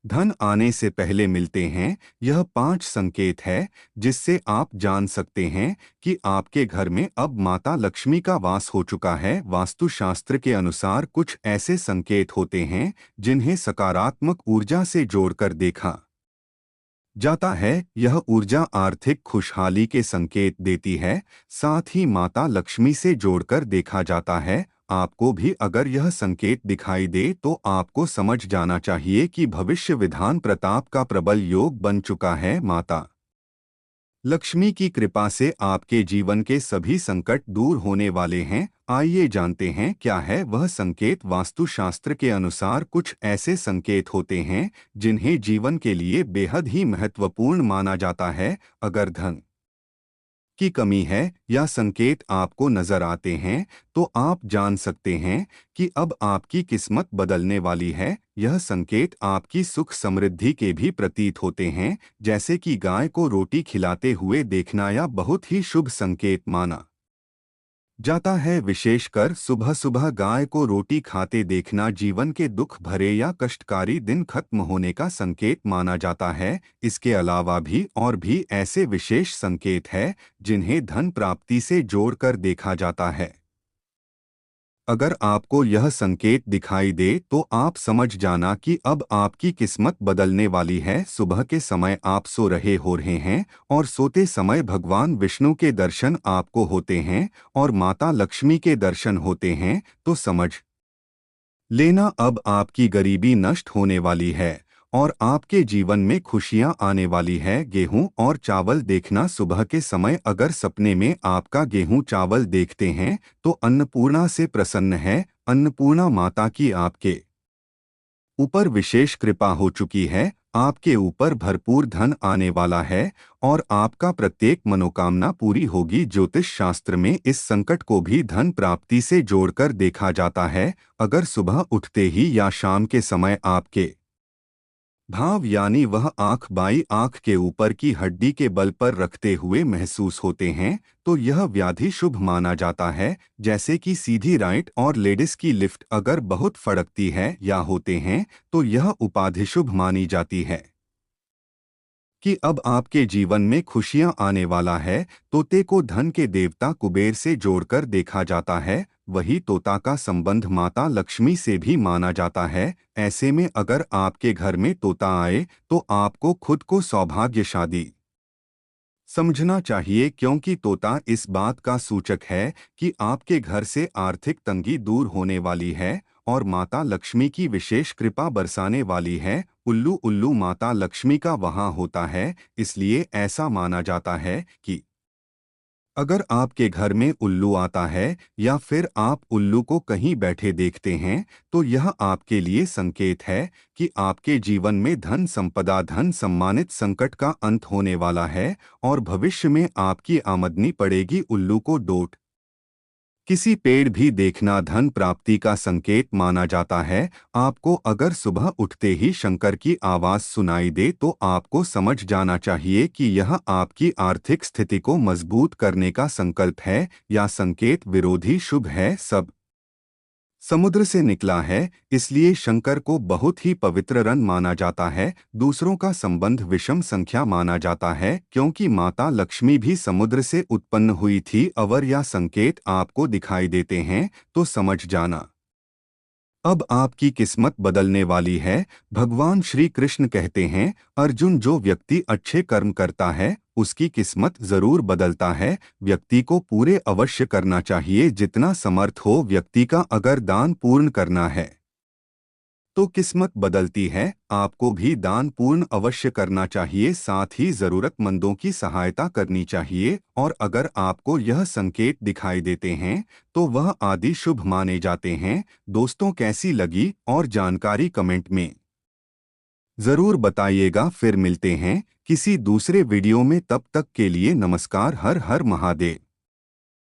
धन आने से पहले मिलते हैं। यह 5 संकेत है जिससे आप जान सकते हैं कि आपके घर में अब माता लक्ष्मी का वास हो चुका है। वास्तुशास्त्र के अनुसार कुछ ऐसे संकेत होते हैं जिन्हें सकारात्मक ऊर्जा से जोड़कर देखा जाता है। यह ऊर्जा आर्थिक खुशहाली के संकेत देती है। साथ ही माता लक्ष्मी से जोड़कर देखा जाता है। आपको भी अगर यह संकेत दिखाई दे तो आपको समझ जाना चाहिए कि भविष्य विधान प्रताप का प्रबल योग बन चुका है। माता लक्ष्मी की कृपा से आपके जीवन के सभी संकट दूर होने वाले हैं। आइए जानते हैं क्या है वह संकेत। वास्तुशास्त्र के अनुसार कुछ ऐसे संकेत होते हैं जिन्हें जीवन के लिए बेहद ही महत्वपूर्ण माना जाता है। अगर धन की कमी है या संकेत आपको नजर आते हैं तो आप जान सकते हैं कि अब आपकी किस्मत बदलने वाली है। यह संकेत आपकी सुख समृद्धि के भी प्रतीत होते हैं, जैसे कि गाय को रोटी खिलाते हुए देखना या बहुत ही शुभ संकेत माना जाता है। विशेषकर सुबह सुबह गाय को रोटी खाते देखना जीवन के दुख भरे या कष्टकारी दिन खत्म होने का संकेत माना जाता है। इसके अलावा भी और भी ऐसे विशेष संकेत हैं जिन्हें धन प्राप्ति से जोड़कर देखा जाता है। अगर आपको यह संकेत दिखाई दे तो आप समझ जाना कि अब आपकी किस्मत बदलने वाली है। सुबह के समय आप सो रहे हैं और सोते समय भगवान विष्णु के दर्शन आपको होते हैं और माता लक्ष्मी के दर्शन होते हैं, तो समझ लेना अब आपकी गरीबी नष्ट होने वाली है और आपके जीवन में खुशियां आने वाली है। गेहूं और चावल देखना सुबह के समय अगर सपने में आपका गेहूं चावल देखते हैं तो अन्नपूर्णा से प्रसन्न है। अन्नपूर्णा माता की आपके ऊपर विशेष कृपा हो चुकी है। आपके ऊपर भरपूर धन आने वाला है और आपका प्रत्येक मनोकामना पूरी होगी। ज्योतिष शास्त्र में इस संकट को भी धन प्राप्ति से जोड़कर देखा जाता है। अगर सुबह उठते ही या शाम के समय आपके भाव यानी वह आंख बाई आंख के ऊपर की हड्डी के बल पर रखते हुए महसूस होते हैं तो यह व्याधि शुभ माना जाता है। जैसे कि सीधी राइट और लेडिस की लिफ्ट अगर बहुत फड़कती है या होते हैं तो यह उपाधि शुभ मानी जाती है कि अब आपके जीवन में खुशियां आने वाला है। तोते को धन के देवता कुबेर से जोड़कर देखा जाता है। वही तोता का संबंध माता लक्ष्मी से भी माना जाता है। ऐसे में अगर आपके घर में तोता आए तो आपको खुद को सौभाग्यशाली समझना चाहिए, क्योंकि तोता इस बात का सूचक है कि आपके घर से आर्थिक तंगी दूर होने वाली है और माता लक्ष्मी की विशेष कृपा बरसाने वाली है। उल्लू उल्लू माता लक्ष्मी का वहाँ होता है, इसलिए ऐसा माना जाता है कि अगर आपके घर में उल्लू आता है या फिर आप उल्लू को कहीं बैठे देखते हैं तो यह आपके लिए संकेत है कि आपके जीवन में धन संपदा धन सम्मानित संकट का अंत होने वाला है और भविष्य में आपकी आमदनी पड़ेगी। उल्लू को डोट किसी पेड़ भी देखना धन प्राप्ति का संकेत माना जाता है। आपको अगर सुबह उठते ही शंकर की आवाज सुनाई दे तो आपको समझ जाना चाहिए कि यह आपकी आर्थिक स्थिति को मजबूत करने का संकल्प है या संकेत विरोधी शुभ है। सब समुद्र से निकला है, इसलिए शंकर को बहुत ही पवित्र रन माना जाता है। दूसरों का संबंध विषम संख्या माना जाता है क्योंकि माता लक्ष्मी भी समुद्र से उत्पन्न हुई थी। अवर या संकेत आपको दिखाई देते हैं तो समझ जाना अब आपकी किस्मत बदलने वाली है। भगवान श्री कृष्ण कहते हैं, अर्जुन जो व्यक्ति अच्छे कर्म करता है उसकी किस्मत जरूर बदलता है। व्यक्ति को पूरे अवश्य करना चाहिए जितना समर्थ हो। व्यक्ति का अगर दान पूर्ण करना है तो किस्मत बदलती है। आपको भी दान पूर्ण अवश्य करना चाहिए, साथ ही जरूरतमंदों की सहायता करनी चाहिए। और अगर आपको यह संकेत दिखाई देते हैं तो वह आदि शुभ माने जाते हैं। दोस्तों, कैसी लगी और जानकारी कमेंट में जरूर बताइएगा। फिर मिलते हैं किसी दूसरे वीडियो में, तब तक के लिए नमस्कार। हर हर महादेव।